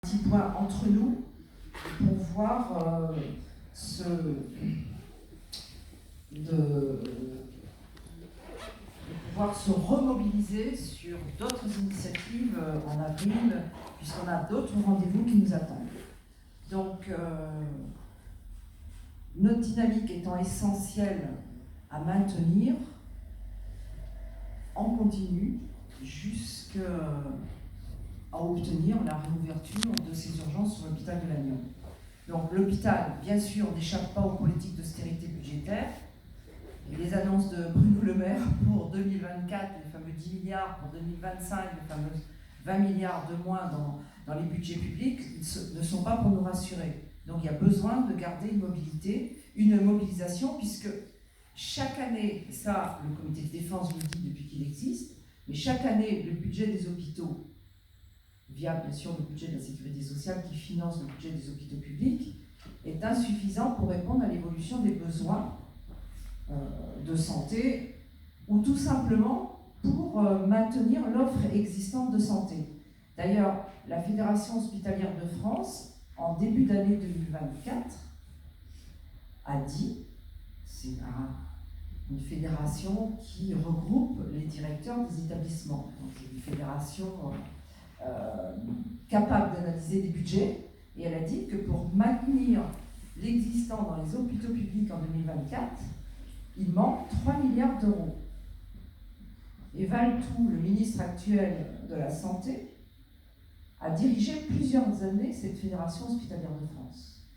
petit point entre nous pour voir pouvoir se remobiliser sur d'autres initiatives en avril, puisqu'on a d'autres rendez-vous qui nous attendent. Donc, notre dynamique étant essentielle à maintenir en continu jusqu'à obtenir la réouverture de ces urgences sur l'hôpital de Lannion. Donc l'hôpital, bien sûr, n'échappe pas aux politiques d'austérité budgétaire. Et les annonces de Bruno Le Maire pour 2024, les fameux 10 milliards, pour 2025, les fameux 20 milliards de moins dans les budgets publics, ne sont pas pour nous rassurer. Donc il y a besoin de garder une mobilisation, puisque chaque année, et ça le comité de défense nous dit depuis qu'il existe, mais chaque année le budget des hôpitaux, via bien sûr le budget de la sécurité sociale qui finance le budget des hôpitaux publics, est insuffisant pour répondre à l'évolution des besoins de santé, ou tout simplement pour maintenir l'offre existante de santé. D'ailleurs, la Fédération hospitalière de France, en début d'année 2024, a dit, c'est une fédération qui regroupe les directeurs des établissements, donc c'est une fédération capable d'analyser des budgets, et elle a dit que pour maintenir l'existant dans les hôpitaux publics en 2024, il manque 3 milliards d'euros. Et Valletoux, le ministre actuel de la Santé, a dirigé plusieurs années cette Fédération hospitalière de France.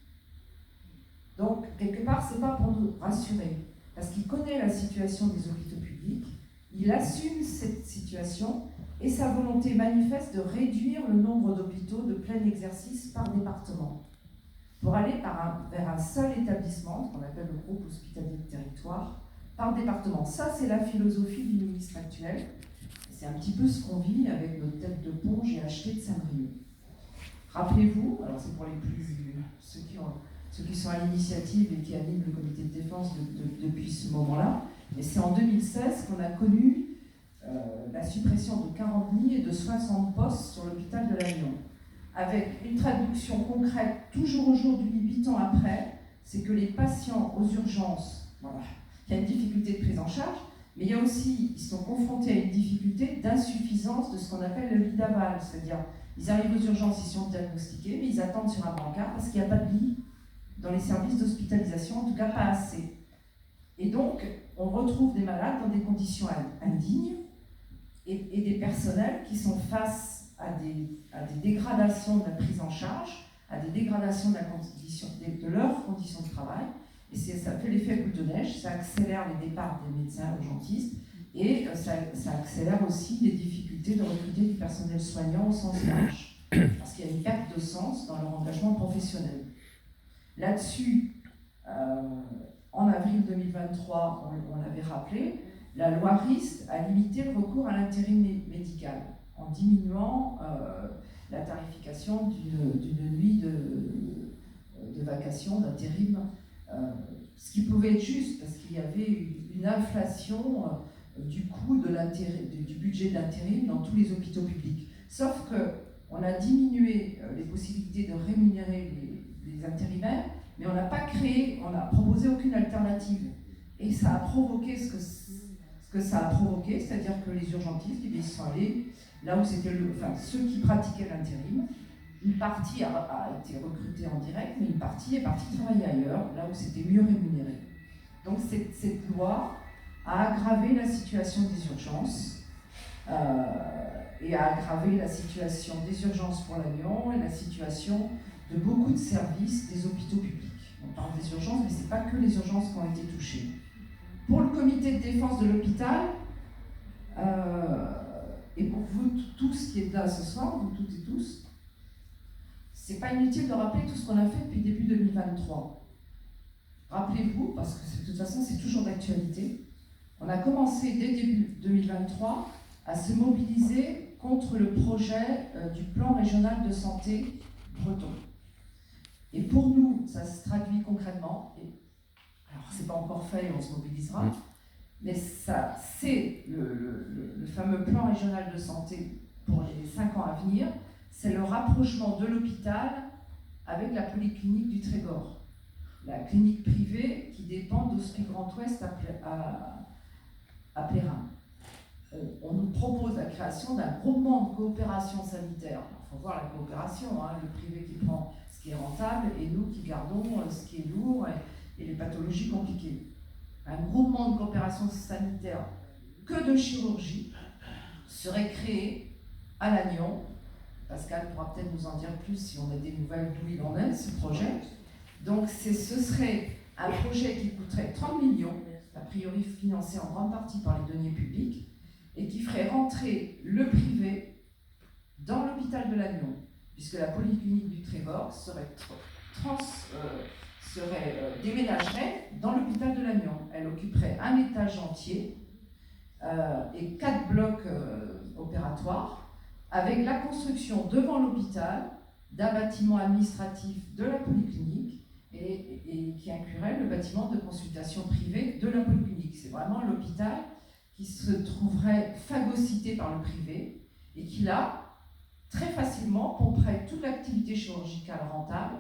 Donc, quelque part, ce n'est pas pour nous rassurer, parce qu'il connaît la situation des hôpitaux publics, il assume cette situation et sa volonté manifeste de réduire le nombre d'hôpitaux de plein exercice par département, pour aller vers un seul établissement, qu'on appelle le groupe hospitalier de territoire, par département. Ça, c'est la philosophie du ministre actuel. C'est un petit peu ce qu'on vit avec notre tête de pont j'ai acheté de Saint-Brieuc. Rappelez-vous, alors c'est pour ceux qui sont à l'initiative et qui animent le comité de défense depuis ce moment-là, mais c'est en 2016 qu'on a connu la suppression de 40 lits et de 60 postes sur l'hôpital de Lannion. Avec une traduction concrète, toujours aujourd'hui, 8 ans après, c'est que les patients aux urgences, voilà, il y a une difficulté de prise en charge, mais il y a aussi, ils sont confrontés à une difficulté d'insuffisance de ce qu'on appelle le lit d'aval, c'est-à-dire, ils arrivent aux urgences, ils sont diagnostiqués, mais ils attendent sur un brancard parce qu'il n'y a pas de lit dans les services d'hospitalisation, en tout cas pas assez. Et donc, on retrouve des malades dans des conditions indignes et des personnels qui sont face à des dégradations de la prise en charge, à des dégradations de leurs conditions de travail. Et ça fait l'effet boule de neige, ça accélère les départs des médecins urgentistes et ça accélère aussi les difficultés de recruter du personnel soignant au sens large, parce qu'il y a une perte de sens dans leur engagement professionnel. Là-dessus, en avril 2023, on l'avait rappelé, la loi RIST a limité le recours à l'intérim médical en diminuant la tarification d'une nuit de vacation, d'intérim, ce qui pouvait être juste parce qu'il y avait une inflation du coût du budget de l'intérim dans tous les hôpitaux publics. Sauf qu'on a diminué les possibilités de rémunérer les intérimaires, mais on n'a proposé aucune alternative. Et ça a provoqué ce que ça a provoqué, c'est-à-dire que les urgentistes, ils sont allés là où c'était ceux qui pratiquaient l'intérim. Une partie a été recrutée en direct, mais une partie est partie travailler ailleurs, là où c'était mieux rémunéré. Donc cette loi a aggravé la situation des urgences et a aggravé la situation des urgences pour Lannion et la situation de beaucoup de services des hôpitaux publics. On parle des urgences, mais ce n'est pas que les urgences qui ont été touchées. Pour le comité de défense de l'hôpital, et pour vous tous qui êtes là ce soir, vous toutes et tous, c'est pas inutile de rappeler tout ce qu'on a fait depuis début 2023. Rappelez-vous, parce que de toute façon c'est toujours d'actualité, on a commencé dès début 2023 à se mobiliser contre le projet du plan régional de santé breton. Et pour nous, ça se traduit concrètement, alors c'est pas encore fait et on se mobilisera, mais ça, c'est le fameux plan régional de santé pour les 5 ans à venir. c'est le rapprochement de l'hôpital avec la polyclinique du Trégor, la clinique privée qui dépend d'Hospice Grand Ouest à Plérin. On nous propose la création d'un groupement de coopération sanitaire. Il faut voir la coopération, hein, le privé qui prend ce qui est rentable et nous qui gardons ce qui est lourd et les pathologies compliquées. Un groupement de coopération sanitaire que de chirurgie serait créé à Lannion. Pascal pourra peut-être nous en dire plus si on a des nouvelles d'où il en est, ce projet. Donc ce serait un projet qui coûterait 30 millions, a priori financé en grande partie par les deniers publics, et qui ferait rentrer le privé dans l'hôpital de Lannion, puisque la polyclinique du Trégor déménagerait dans l'hôpital de Lannion. Elle occuperait un étage entier et 4 blocs opératoires, avec la construction devant l'hôpital d'un bâtiment administratif de la polyclinique et qui inclurait le bâtiment de consultation privée de la polyclinique. C'est vraiment l'hôpital qui se trouverait phagocyté par le privé et qui, là, très facilement, pomperait toute l'activité chirurgicale rentable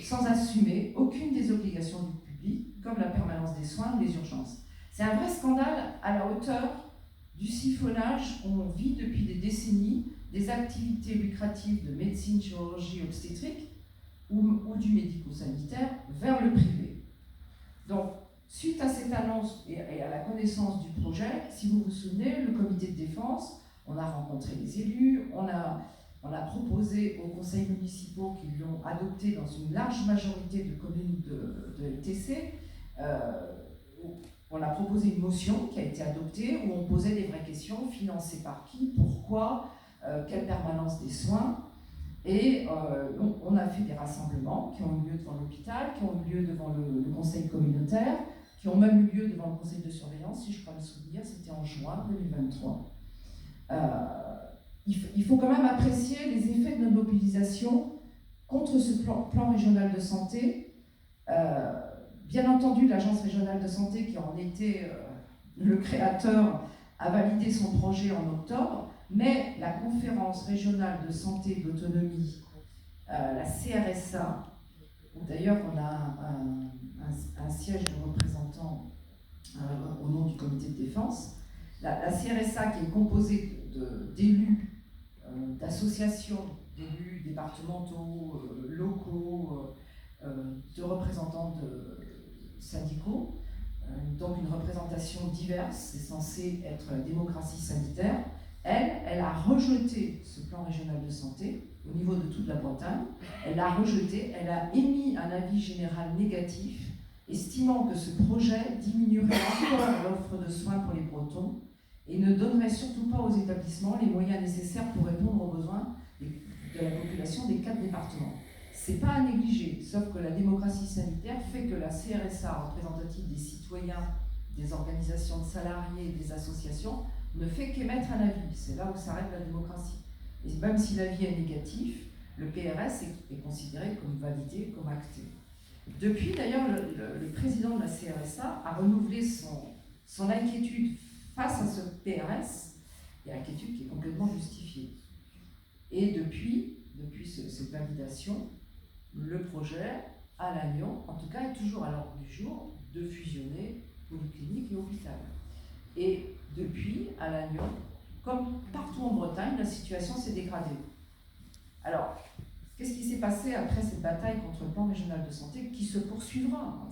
sans assumer aucune des obligations du public, comme la permanence des soins ou les urgences. C'est un vrai scandale à la hauteur du siphonnage qu'on vit depuis des décennies des activités lucratives de médecine, chirurgie, obstétrique ou du médico-sanitaire vers le privé. Donc, suite à cette annonce et à la connaissance du projet, si vous vous souvenez, le comité de défense, on a rencontré les élus, on a proposé aux conseils municipaux qui l'ont adopté dans une large majorité de communes de LTC, on a proposé une motion qui a été adoptée où on posait des vraies questions, financées par qui, pourquoi, quelle permanence des soins. Et on a fait des rassemblements qui ont eu lieu devant l'hôpital, qui ont eu lieu devant le conseil communautaire, qui ont même eu lieu devant le conseil de surveillance, si je peux me souvenir, c'était en juin 2023. Il faut quand même apprécier les effets de notre mobilisation contre ce plan régional de santé. Bien entendu, l'Agence régionale de santé, qui en était le créateur, a validé son projet en octobre, mais la conférence régionale de santé et d'autonomie, la CRSA, où d'ailleurs on a un siège de représentants au nom du comité de défense, la CRSA qui est composée d'élus, d'associations, d'élus départementaux, locaux, de représentants syndicaux, donc une représentation diverse, c'est censé être la démocratie sanitaire. Elle a rejeté ce plan régional de santé au niveau de toute la Bretagne. Elle l'a rejeté, elle a émis un avis général négatif, estimant que ce projet diminuerait encore l'offre de soins pour les Bretons et ne donnerait surtout pas aux établissements les moyens nécessaires pour répondre aux besoins de la population des 4 départements. C'est pas à négliger, sauf que la démocratie sanitaire fait que la CRSA, représentative des citoyens, des organisations de salariés et des associations, ne fait qu'émettre un avis. C'est là où s'arrête la démocratie. Et même si l'avis est négatif, le PRS est considéré comme validé, comme acté. Depuis, d'ailleurs, le président de la CRSA a renouvelé son inquiétude face à ce PRS, et inquiétude qui est complètement justifiée. Et depuis cette validation, le projet à Lannion, en tout cas, est toujours à l'ordre du jour de fusionner polyclinique et hôpital. Et depuis, à Lannion, comme partout en Bretagne, la situation s'est dégradée. Alors, qu'est-ce qui s'est passé après cette bataille contre le plan régional de santé qui se poursuivra?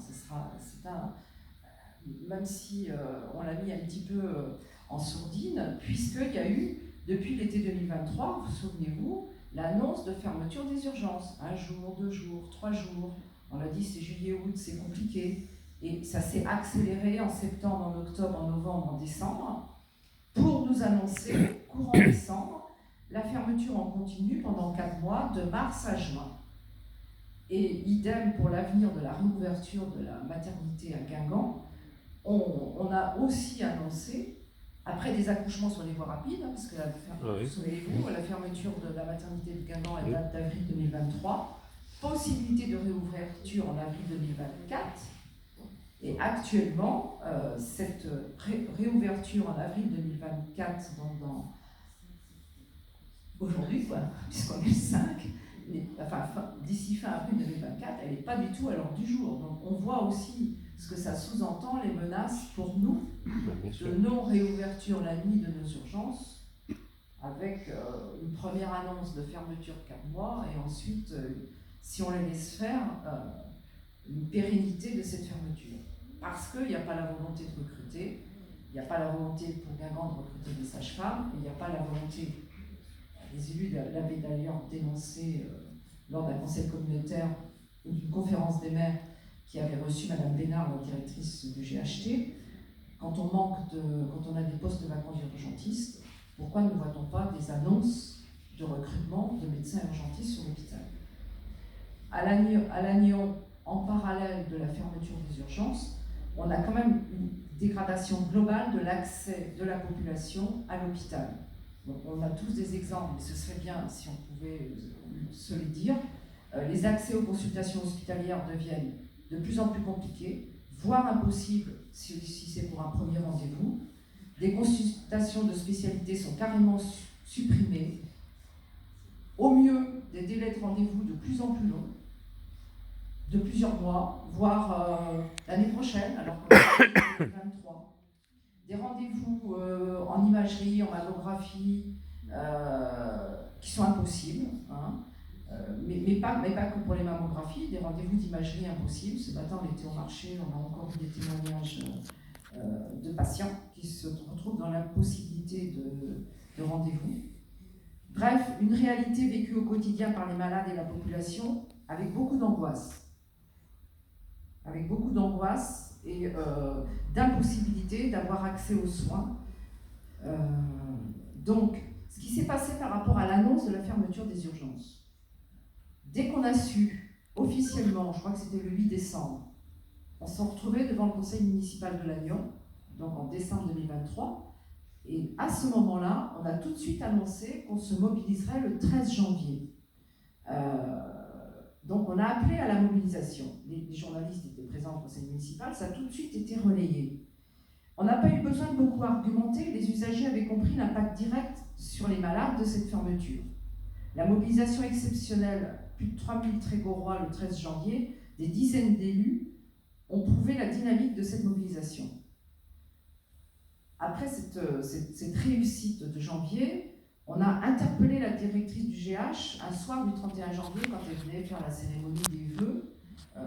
Même si on l'a mis un petit peu en sourdine, puisqu'il y a eu, depuis l'été 2023, vous souvenez-vous, l'annonce de fermeture des urgences. 1 jour, 2 jours, 3 jours. On l'a dit, c'est juillet-août, c'est compliqué. Et ça s'est accéléré en septembre, en octobre, en novembre, en décembre, pour nous annoncer, courant décembre, la fermeture en continu pendant 4 mois, de mars à juin. Et idem pour l'avenir de la réouverture de la maternité à Guingamp, on a aussi annoncé, après des accouchements sur les voies rapides, parce que souvenez-vous, la fermeture de la maternité de Guingamp est date d'avril 2023, possibilité de réouverture en avril 2024, et actuellement, cette réouverture en avril 2024, donc aujourd'hui, quoi, puisqu'on est le 5, d'ici fin avril 2024, elle n'est pas du tout à l'ordre du jour. Donc on voit aussi ce que ça sous-entend, les menaces pour nous de non-réouverture la nuit de nos urgences, avec une première annonce de fermeture de 4 mois, et ensuite, si on les laisse faire, une pérennité de cette fermeture. Parce qu'il n'y a pas la volonté de recruter, il n'y a pas la volonté pour Guingamp de recruter des sages-femmes, il n'y a pas la volonté, les élus l'avaient d'ailleurs dénoncé lors d'un conseil communautaire ou d'une conférence des maires qui avait reçu Madame Bénard, la directrice du GHT, quand on a des postes vacants d'urgentistes, pourquoi ne voit-on pas des annonces de recrutement de médecins urgentistes sur l'hôpital? À Lannion, en parallèle de la fermeture des urgences, on a quand même une dégradation globale de l'accès de la population à l'hôpital. Donc on a tous des exemples, mais ce serait bien si on pouvait se les dire. Les accès aux consultations hospitalières deviennent de plus en plus compliqués, voire impossibles si c'est pour un premier rendez-vous. Des consultations de spécialité sont carrément supprimées. Au mieux, des délais de rendez-vous de plus en plus longs, de plusieurs mois, voire l'année prochaine, alors qu'on est en 2023. Des rendez-vous en imagerie, en mammographie, qui sont impossibles, hein. Mais pas que pour les mammographies, des rendez-vous d'imagerie impossibles. Ce matin, on était au marché, on a encore vu des témoignages de patients qui se retrouvent dans l'impossibilité de rendez-vous. Bref, une réalité vécue au quotidien par les malades et la population avec beaucoup d'angoisse. Avec beaucoup d'angoisse et d'impossibilité d'avoir accès aux soins. Donc, ce qui s'est passé par rapport à l'annonce de la fermeture des urgences. Dès qu'on a su, officiellement, je crois que c'était le 8 décembre, on s'est retrouvés devant le conseil municipal de Lannion, donc en décembre 2023, et à ce moment-là, on a tout de suite annoncé qu'on se mobiliserait le 13 janvier. Donc on a appelé à la mobilisation. Les journalistes étaient présents au conseil municipal, ça a tout de suite été relayé. On n'a pas eu besoin de beaucoup argumenter, les usagers avaient compris l'impact direct sur les malades de cette fermeture. La mobilisation exceptionnelle, plus de 3000 Trégorois le 13 janvier, des dizaines d'élus ont prouvé la dynamique de cette mobilisation. Après cette réussite de janvier, on a interpellé la directrice du GH un soir du 31 janvier quand elle venait faire la cérémonie des vœux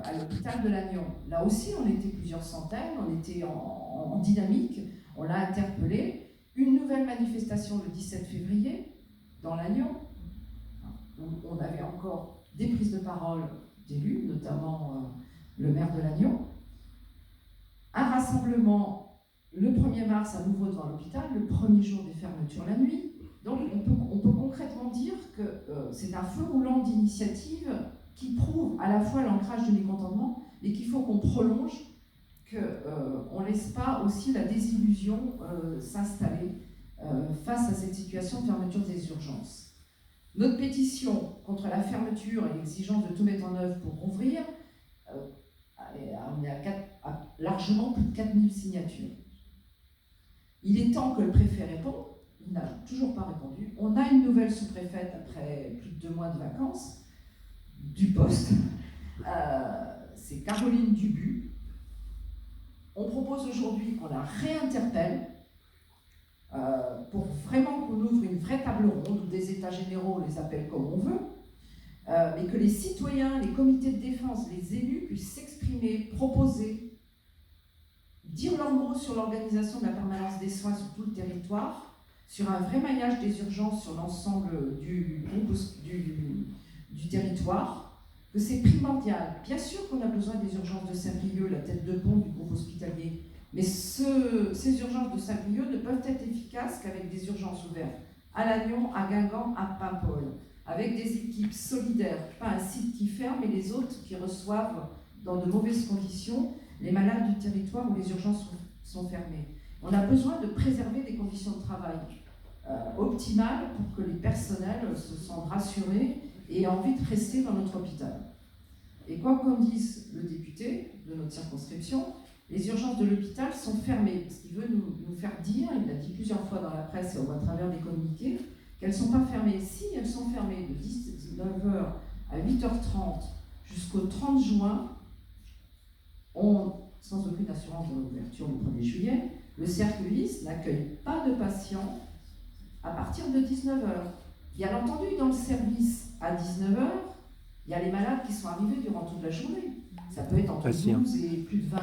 à l'hôpital de Lannion. Là aussi, on était plusieurs centaines, on était en dynamique, on l'a interpellée. Une nouvelle manifestation le 17 février dans Lannion, où on avait encore des prises de parole d'élus, notamment le maire de Lannion. Un rassemblement le 1er mars à nouveau devant l'hôpital, le premier jour des fermetures la nuit. Donc on peut concrètement dire que c'est un feu roulant d'initiatives qui prouve à la fois l'ancrage du mécontentement et qu'il faut qu'on prolonge, qu'on ne laisse pas aussi la désillusion s'installer face à cette situation de fermeture des urgences. Notre pétition contre la fermeture et l'exigence de tout mettre en œuvre pour rouvrir, on est à largement plus de 4000 signatures. Il est temps que le préfet réponde, il n'a toujours pas répondu. On a une nouvelle sous-préfète après plus de 2 mois de vacances du poste, c'est Caroline Dubu. On propose aujourd'hui qu'on la réinterpelle pour vraiment qu'on ouvre une vraie table ronde, ou des états généraux, on les appelle comme on veut, mais que les citoyens, les comités de défense, les élus puissent s'exprimer, proposer, dire leur mot sur l'organisation de la permanence des soins sur tout le territoire, sur un vrai maillage des urgences sur l'ensemble du territoire, que c'est primordial. Bien sûr qu'on a besoin des urgences de Saint-Brieuc, la tête de pont du groupe hospitalier, mais ces urgences de Saint-Brieuc ne peuvent être efficaces qu'avec des urgences ouvertes à Lannion, à Guingamp, à Paimpol, avec des équipes solidaires, pas un site qui ferme et les autres qui reçoivent dans de mauvaises conditions les malades du territoire où les urgences sont fermées. On a besoin de préserver des conditions de travail optimales pour que les personnels se sentent rassurés et aient envie de rester dans notre hôpital. Et quoi qu'en dise le député de notre circonscription, les urgences de l'hôpital sont fermées, parce qu'il veut nous faire dire, il l'a dit plusieurs fois dans la presse et à travers des communiqués, qu'elles ne sont pas fermées. Si elles sont fermées de 19h à 8h30 jusqu'au 30 juin, sans aucune assurance de l'ouverture le 1er juillet, le cercle Ulysse n'accueille pas de patients à partir de 19h. Bien entendu, dans le service à 19h, il y a les malades qui sont arrivés durant toute la journée. Ça peut être entre 12 et plus de 20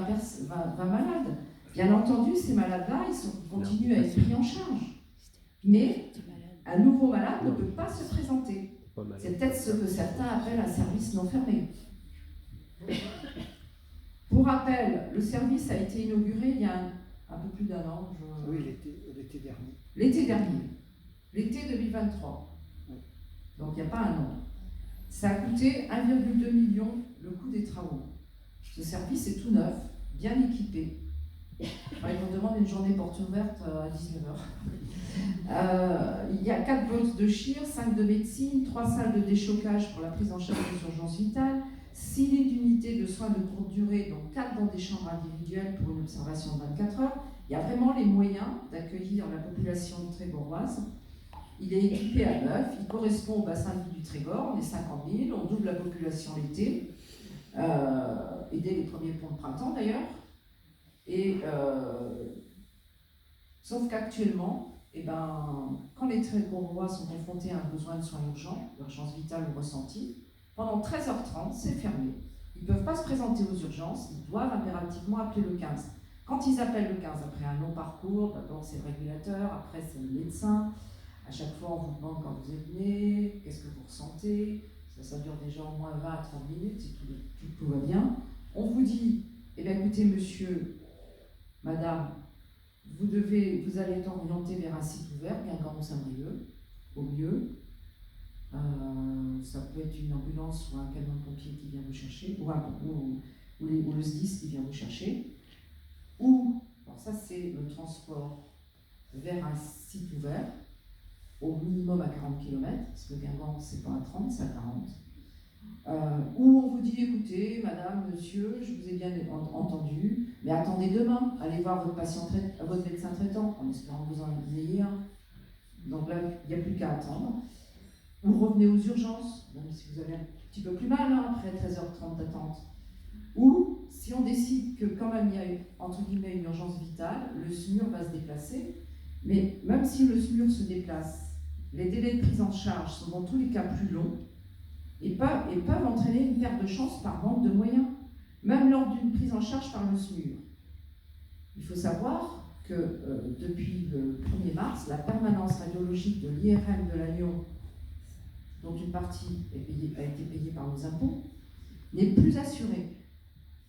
malades. Bien entendu, ces malades-là, ils continuent à être pris en charge. Mais un nouveau malade ne peut pas se présenter. C'est peut-être ce que certains appellent un service non fermé. Pour rappel, le service a été inauguré il y a un peu plus d'un an. Oui, l'été dernier. L'été dernier. L'été 2023. Donc il n'y a pas un an. Ça a coûté 1,2 million le coût des travaux. Ce service est tout neuf, bien équipé. Enfin, ils vont demander une journée porte ouverte à 19h. Il y a 4 blocs de chir, 5 de médecine, 3 salles de déchocage pour la prise en charge des urgences vitales, 6 lits d'unités de soins de courte durée, donc 4 dans des chambres individuelles pour une observation de 24 heures. Il y a vraiment les moyens d'accueillir la population trégoroise. Il est équipé à neuf, il correspond au bassin de vie du Trégor, on est 50 000, on double la population l'été, et dès les premiers ponts de printemps d'ailleurs. Sauf qu'actuellement, quand les Trégorois sont confrontés à un besoin de soins urgents, l'urgence vitale ou ressentie, pendant 13h30, c'est fermé. Ils ne peuvent pas se présenter aux urgences, ils doivent impérativement appeler le 15. Quand ils appellent le 15, après un long parcours, d'abord c'est le régulateur, après c'est le médecin. À chaque fois, on vous demande quand vous êtes né, qu'est-ce que vous ressentez. Ça dure déjà au moins 20 à 30 minutes, si tout va bien. On vous dit, écoutez, monsieur, madame, vous allez être orienté vers un site ouvert, Guingamp-Saint-Brieuc, au mieux. Ça peut être une ambulance ou un camion de pompier qui vient vous chercher, ou le SDIS qui vient vous chercher. Alors ça c'est le transport vers un site ouvert, au minimum à 40 km, parce que Guingamp c'est pas à 30, c'est à 40. Où on vous dit, écoutez, madame, monsieur, je vous ai bien entendu, mais attendez demain, allez voir votre médecin traitant, en espérant que vous en ayez un. Donc là, il n'y a plus qu'à attendre. Vous revenez aux urgences, même si vous avez un petit peu plus mal après 13h30 d'attente. Ou, si on décide que quand même il y a entre guillemets une urgence vitale, le SMUR va se déplacer, mais même si le SMUR se déplace, les délais de prise en charge sont dans tous les cas plus longs et peuvent entraîner une perte de chance par manque de moyens, même lors d'une prise en charge par le SMUR. Il faut savoir que depuis le 1er mars, la permanence radiologique de l'IRM de Lannion, dont une partie a été payée par nos impôts, n'est plus assurée.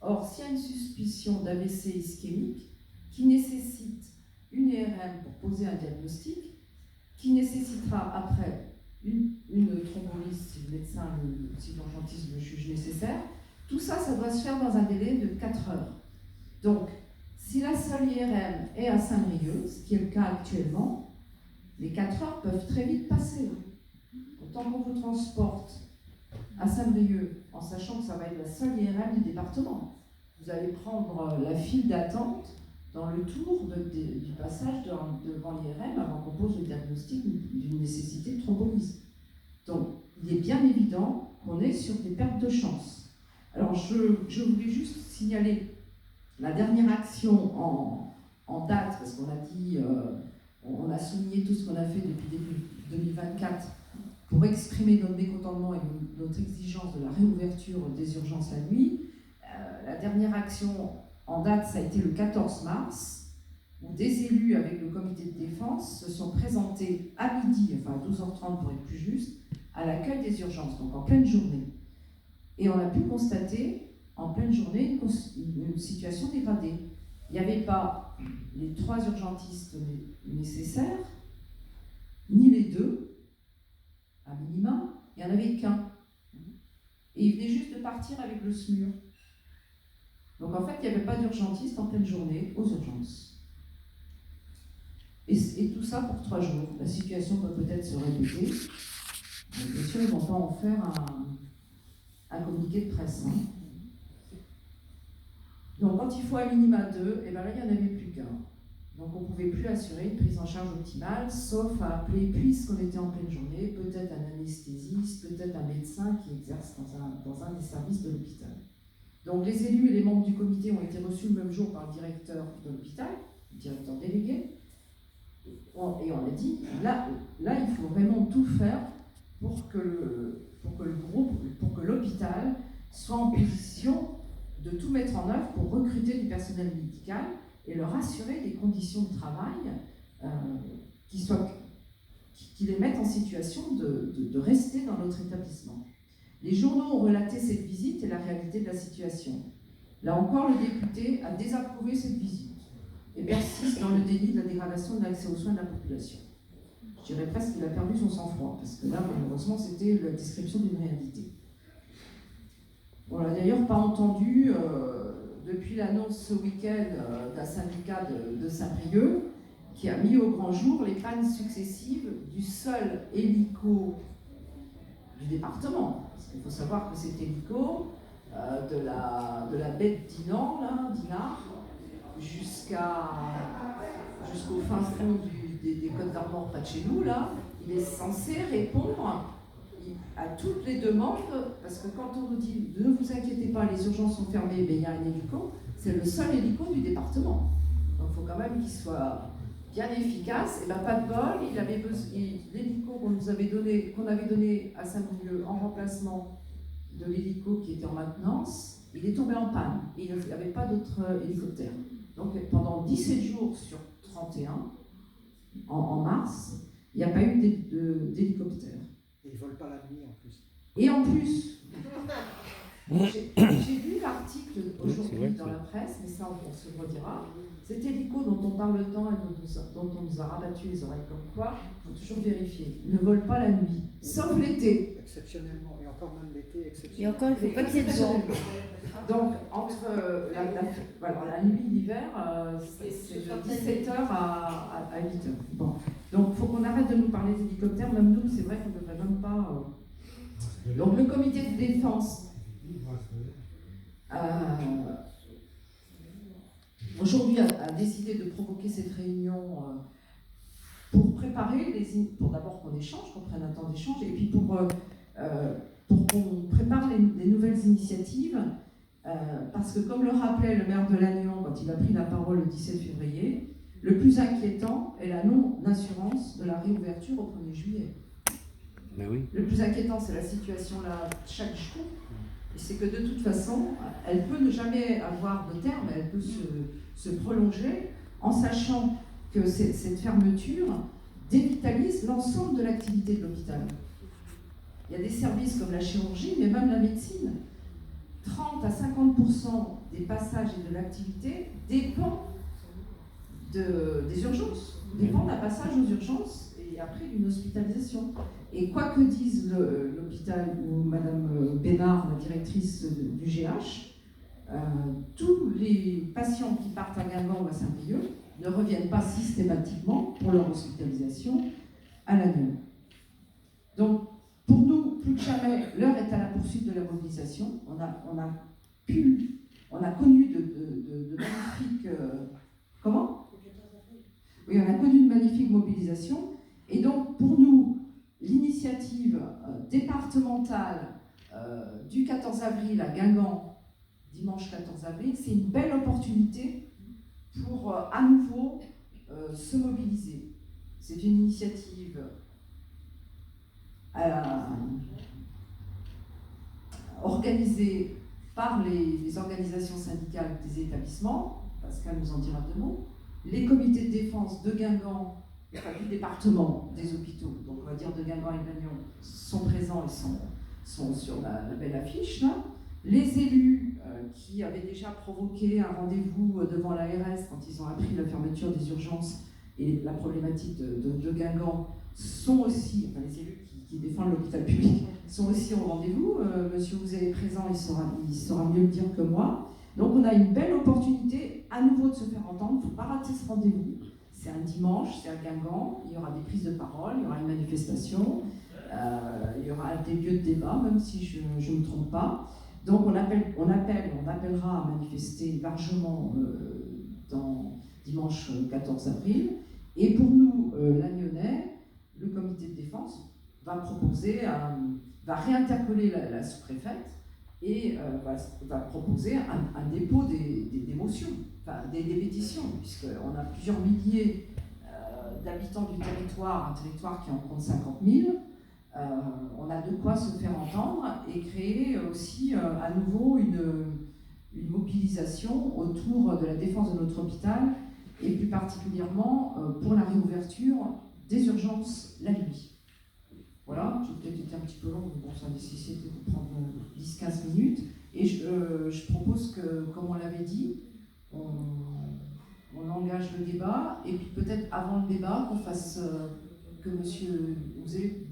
Or, s'il y a une suspicion d'AVC ischémique qui nécessite une IRM pour poser un diagnostic, qui nécessitera après une thrombolyse si le médecin, si l'urgentiste le juge nécessaire, tout ça, ça doit se faire dans un délai de 4 heures. Donc, si la seule IRM est à Saint-Brieuc, ce qui est le cas actuellement, les 4 heures peuvent très vite passer. Autant qu'on vous transporte à Saint-Brieuc, en sachant que ça va être la seule IRM du département, vous allez prendre la file d'attente dans le tour du passage devant l'IRM avant qu'on pose le diagnostic d'une nécessité de thrombolyse. Donc, il est bien évident qu'on est sur des pertes de chance. Alors, je voulais juste signaler la dernière action en date, parce qu'on a dit, on a souligné tout ce qu'on a fait depuis début 2024 pour exprimer notre mécontentement et notre exigence de la réouverture des urgences la nuit. La dernière action en date, ça a été le 14 mars, où des élus avec le comité de défense se sont présentés à midi, enfin à 12h30 pour être plus juste, à l'accueil des urgences, donc en pleine journée. Et on a pu constater en pleine journée une situation dégradée. Il n'y avait pas les 3 urgentistes nécessaires, ni les 2, à minima, il n'y en avait qu'un. Et il venait juste de partir avec le SMUR. Donc en fait, il n'y avait pas d'urgentiste en pleine journée aux urgences. Et tout ça pour 3 jours. La situation peut peut-être se répéter. Mais bien sûr, ils ne vont pas en faire un communiqué de presse. Hein. Donc quand il faut à minima 2, et bien là, il n'y en avait plus qu'un. Donc on ne pouvait plus assurer une prise en charge optimale, sauf à appeler, puisqu'on était en pleine journée, peut-être un anesthésiste, peut-être un médecin qui exerce dans un des services de l'hôpital. Donc les élus et les membres du comité ont été reçus le même jour par le directeur de l'hôpital, le directeur délégué, et on a dit, là il faut vraiment tout faire pour que l'hôpital soit en position de tout mettre en œuvre pour recruter du personnel médical et leur assurer des conditions de travail qui les mettent en situation de rester dans notre établissement. Les journaux ont relaté cette visite et la réalité de la situation. Là encore, le député a désapprouvé cette visite et persiste dans le déni de la dégradation de l'accès aux soins de la population. Je dirais presque qu'il a perdu son sang-froid, parce que là, malheureusement, c'était la description d'une réalité. On l'a d'ailleurs pas entendu depuis l'annonce ce week-end d'un syndicat de Saint-Brieuc qui a mis au grand jour les pannes successives du seul hélico du département. Parce qu'il faut savoir que cet hélico de la baie de Dinard, jusqu'au fin fond des Côtes d'Armor près de chez nous, là, il est censé répondre à toutes les demandes, parce que quand on nous dit ne vous inquiétez pas, les urgences sont fermées, mais il y a un hélico, c'est le seul hélico du département. Donc il faut quand même qu'il soit bien efficace. Et bien pas de bol, l'hélico qu'on avait donné à Saint-Brieuc en remplacement de l'hélico qui était en maintenance, il est tombé en panne. Et il n'y avait pas d'autre hélicoptère. Donc pendant 17 jours sur 31, en mars, il n'y a pas eu d'hélicoptère. Et ils ne volent pas la nuit en plus. Et en plus, j'ai lu l'article aujourd'hui dans la presse, mais ça on se redira. Cet hélico dont on parle tant et dont on nous a rabattu les oreilles comme quoi, il faut toujours vérifier. Il ne vole pas la nuit, sauf l'été. Exceptionnellement, et encore même l'été, exceptionnellement. Et encore, il ne faut pas qu'il y ait de vent. Donc, entre la nuit et l'hiver, c'est de 17h à 8h. Bon. Donc, il faut qu'on arrête de nous parler d'hélicoptères. Même nous, c'est vrai qu'on ne devrait même pas... Donc, le comité de défense, aujourd'hui, a décidé de provoquer cette réunion pour préparer, pour d'abord qu'on échange, qu'on prenne un temps d'échange, et puis pour qu'on prépare les nouvelles initiatives. Parce que comme le rappelait le maire de Lannion quand il a pris la parole le 17 février, le plus inquiétant est la non-assurance de la réouverture au 1er juillet. Ben oui. Le plus inquiétant, c'est la situation là chaque jour. Et c'est que de toute façon, elle peut ne jamais avoir de terme, elle peut se prolonger en sachant que cette fermeture dévitalise l'ensemble de l'activité de l'hôpital. Il y a des services comme la chirurgie, mais même la médecine. 30 à 50% des passages et de l'activité dépendent des urgences, dépendent d'un passage aux urgences et après d'une hospitalisation. Et quoi que dise l'hôpital ou Madame Bénard, la directrice du GH, tous les patients qui partent à Guingamp ou à Saint-Brieuc ne reviennent pas systématiquement pour leur hospitalisation à Lannion. Donc, pour nous, plus que jamais, l'heure est à la poursuite de la mobilisation. On a connu de magnifiques... comment ? Oui, on a connu une magnifique mobilisation. Et donc, pour nous, l'initiative départementale du 14 avril à Guingamp, dimanche 14 avril, c'est une belle opportunité pour à nouveau se mobiliser. C'est une initiative organisée par les organisations syndicales des établissements, Pascal nous en dira deux mots, les comités de défense de Guingamp, enfin du département des hôpitaux, donc on va dire de Guingamp et de Lannion, sont présents et sont sur la belle affiche là. Les élus qui avaient déjà provoqué un rendez-vous devant l'ARS quand ils ont appris la fermeture des urgences et la problématique de Guingamp sont aussi, enfin les élus qui défendent l'hôpital public, sont aussi au rendez-vous. Monsieur Ouzet est présent, il saura mieux le dire que moi. Donc on a une belle opportunité à nouveau de se faire entendre, il ne faut pas rater ce rendez-vous. C'est un dimanche, c'est à Guingamp, il y aura des prises de parole, il y aura une manifestation, il y aura des lieux de débat, même si je ne me trompe pas. Donc on appellera à manifester largement dimanche 14 avril. Et pour nous, Lagnonnais, le comité de défense va réinterpeller la sous-préfète et va proposer un dépôt des motions, enfin des pétitions, puisqu'on a plusieurs milliers d'habitants du territoire, un territoire qui en compte 50 000. On a de quoi se faire entendre et créer aussi à nouveau une mobilisation autour de la défense de notre hôpital et plus particulièrement pour la réouverture des urgences la nuit. Voilà, j'ai peut-être été un petit peu long, mais bon, ça a nécessité de prendre 10-15 minutes. Et je propose que, comme on l'avait dit, on engage le débat, et puis peut-être avant le débat, qu'on fasse que monsieur Ouzé,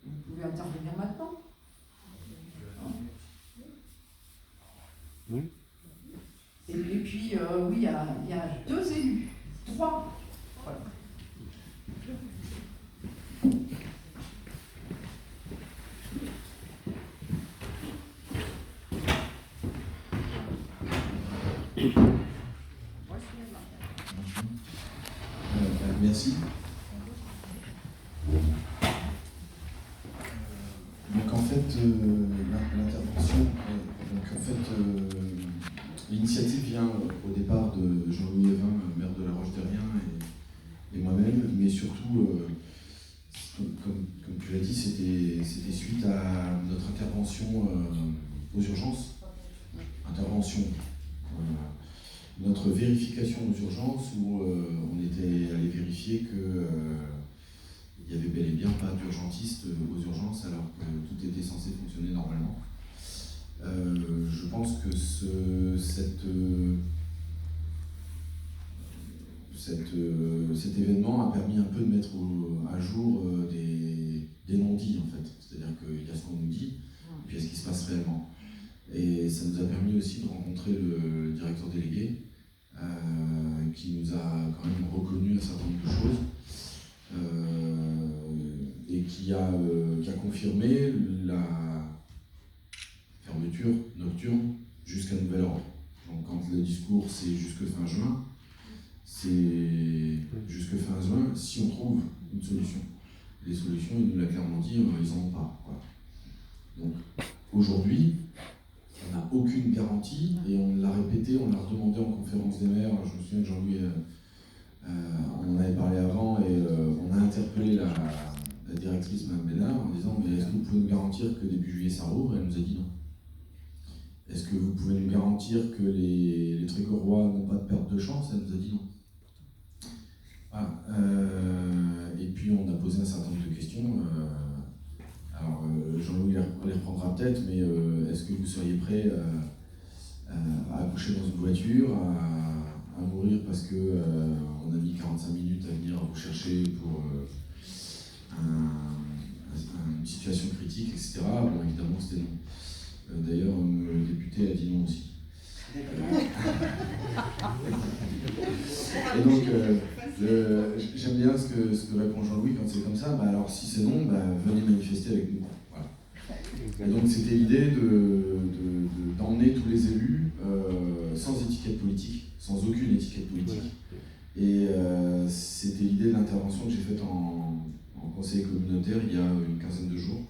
vous pouvez intervenir maintenant. Oui. Et puis, oui, il y a 2 élus, 3. Voilà. Merci. Donc en fait, l'intervention, l'initiative vient au départ de Jean-Louis Évin, maire de La Roche-Derrien, et moi-même, mais surtout, comme tu l'as dit, c'était suite à notre intervention aux urgences. Notre vérification aux urgences où on était allé vérifier qu'il n'y avait bel et bien pas d'urgentiste aux urgences alors que tout était censé fonctionner normalement. Je pense que cet événement a permis un peu de mettre à jour des non-dits en fait. C'est-à-dire qu'il y a ce qu'on nous dit, puis il y a ce qui se passe réellement. Et ça nous a permis aussi de rencontrer le directeur délégué, qui nous a quand même reconnu un certain nombre de choses, et qui a confirmé la fermeture nocturne jusqu'à nouvel ordre. Donc quand le discours c'est jusque fin juin, c'est jusque fin juin si on trouve une solution. Les solutions, il nous l'a clairement dit, ils n'en ont pas. Voilà. Donc aujourd'hui, on n'a aucune garantie, et on l'a répété, on l'a redemandé en conférence des maires. Je me souviens que Jean-Louis, on en avait parlé avant, et on a interpellé la directrice Mme Bénard en disant mais est-ce que vous pouvez nous garantir que début juillet ça rouvre? Elle nous a dit non. Est-ce que vous pouvez nous garantir que les Trégorois n'ont pas de perte de chance? Elle nous a dit non. Voilà. Et puis on a posé un certain nombre de questions. Alors, Jean-Louis les reprendra peut-être, mais est-ce que vous seriez prêt à accoucher dans une voiture, à mourir parce qu'on a mis 45 minutes à venir vous chercher pour une situation critique, etc. Bon, évidemment, c'était non. D'ailleurs, le député a dit non aussi. Et donc, j'aime bien ce que répond Jean-Louis quand c'est comme ça. Bah, alors, si c'est non, venez manifester avec nous. Voilà. Et donc, c'était l'idée d'emmener tous les élus sans étiquette politique, sans aucune étiquette politique. Et c'était l'idée de l'intervention que j'ai faite en conseil communautaire il y a une quinzaine de jours,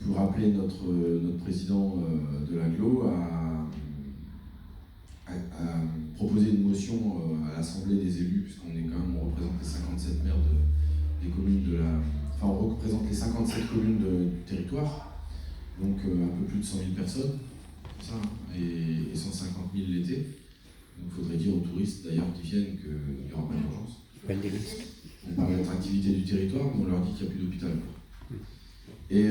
pour rappeler notre président de l'agglo à proposer une motion à l'Assemblée des élus, puisqu'on représente les 57 maires des communes on représente les 57 communes du territoire, donc un peu plus de 100 000 personnes, ça, et 150 000 l'été. Donc il faudrait dire aux touristes d'ailleurs qui viennent qu'il n'y aura pas d'urgence. On parle d'attractivité du territoire, mais on leur dit qu'il n'y a plus d'hôpital. Et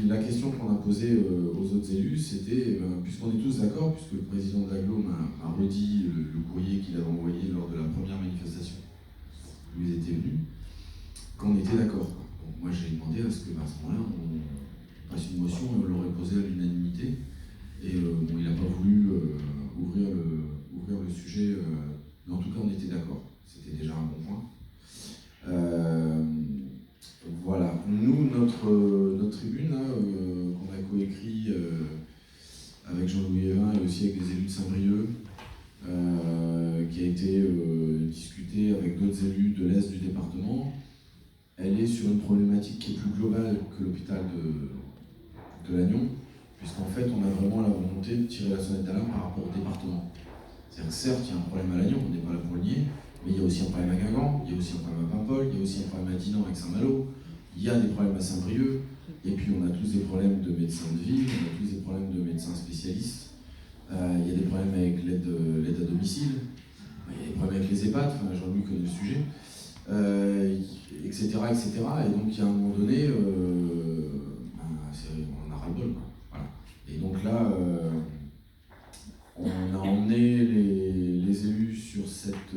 la question qu'on a posée aux autres élus, c'était, puisqu'on est tous d'accord, puisque le président de l'agglo m'a redit le courrier qu'il avait envoyé lors de la première manifestation où ils étaient venus, qu'on était d'accord. Donc moi j'ai demandé à ce que, à ce moment-là, on passe une motion et on l'aurait posée à l'unanimité. Et il n'a pas voulu ouvrir le sujet, mais en tout cas on était d'accord. C'était déjà un bon point. Voilà. Nous, notre tribune, qu'on a coécrit avec Jean-Louis Évin et aussi avec des élus de Saint-Brieuc, de l'Est du département, elle est sur une problématique qui est plus globale que l'hôpital de Lannion, puisqu'en fait, on a vraiment la volonté de tirer la sonnette d'alarme par rapport au département. C'est-à-dire que certes, il y a un problème à Lannion, on n'est pas là pour le nier, mais il y a aussi un problème à Guingamp, il y a aussi un problème à Paimpol, il y a aussi un problème à Dinan avec Saint-Malo, il y a des problèmes à Saint-Brieuc, et puis on a tous des problèmes de médecins de ville, on a tous des problèmes de médecins spécialistes, il y a des problèmes avec l'aide à domicile, il y a des problèmes avec les EHPAD, enfin, Jean-Louis connaît le sujet, etc., etc. Et donc il y a un moment donné, on en a ras-le-bol, quoi. Voilà. Et donc là, on a emmené les élus sur cette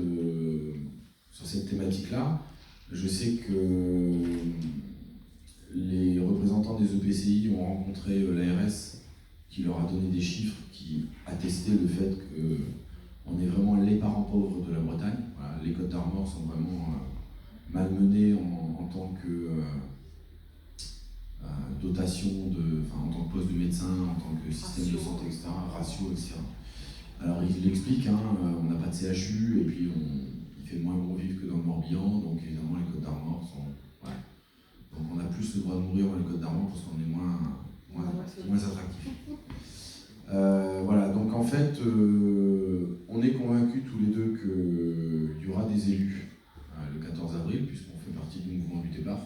thématique-là. Je sais que les représentants des EPCI ont rencontré l'ARS qui leur a donné des chiffres qui attestaient le fait qu'on est vraiment les parents pauvres de la Bretagne. Voilà, les Côtes d'Armor sont vraiment malmenées en tant que dotation, en tant que poste de médecin, en tant que système de santé, etc., ratio, etc. Alors il l'explique, on n'a pas de CHU et puis il fait moins bon vivre que dans le Morbihan, donc évidemment les Côtes d'Armor sont... Ouais. Donc on a plus le droit de mourir dans les Côtes d'Armor parce qu'on est moins attractif. Voilà, donc en fait, on est convaincus tous les deux qu'il y aura des élus le 14 avril, puisqu'on fait partie du mouvement du départ.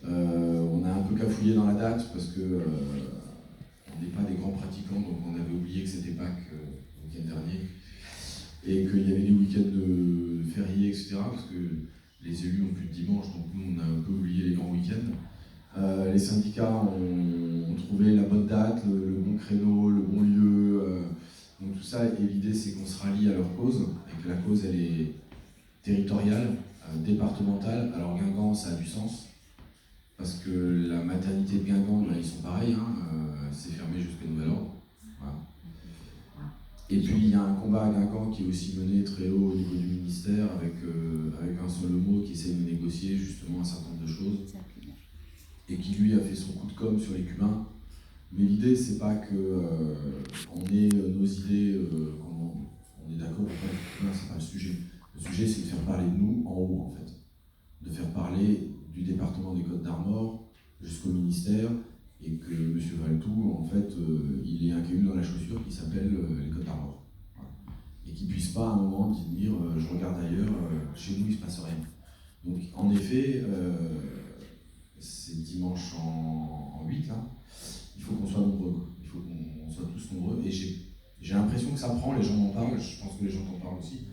On a un peu cafouillé dans la date parce que on n'est pas des grands pratiquants, donc on avait oublié que c'était Pâques le week-end dernier, et qu'il y avait des week-ends de fériés, etc., parce que les élus n'ont plus de dimanche, donc nous on a un peu oublié les grands week-ends. Les syndicats ont trouvé la bonne date, le bon créneau, le bon lieu, donc tout ça, et l'idée c'est qu'on se rallie à leur cause, et que la cause elle est territoriale, départementale. Alors Guingamp ça a du sens, parce que la maternité de Guingamp, ils sont pareils, c'est fermé jusqu'à nouvel ordre. Voilà. Et puis il y a un combat à Guingamp qui est aussi mené très haut au niveau du ministère, avec un seul mot qui essaie de négocier justement un certain nombre de choses, et qui lui a fait son coup de com' sur les cubains. Mais l'idée c'est pas qu'on ait nos idées, on est d'accord ou pas avec les cubains, c'est pas le sujet. Le sujet c'est de faire parler de nous en haut en fait, de faire parler du département des Côtes d'Armor jusqu'au ministère, et que M. Valtou, en fait, il ait un caillou dans la chaussure qui s'appelle les Côtes d'Armor. Voilà. Et qu'il ne puisse pas à un moment dire je regarde ailleurs, chez nous il ne se passe rien. Donc en effet, c'est dimanche en 8, là, il faut qu'on soit nombreux, quoi. Il faut qu'on soit tous nombreux, et j'ai l'impression que ça prend, les gens m'en parlent, je pense que les gens t'en parlent aussi.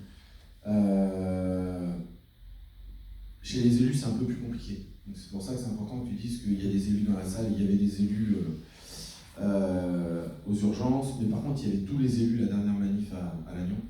Chez les élus, c'est un peu plus compliqué. Donc c'est pour ça que c'est important que tu dises qu'il y a des élus dans la salle, il y avait des élus aux urgences, mais par contre il y avait tous les élus la dernière manif à Lannion.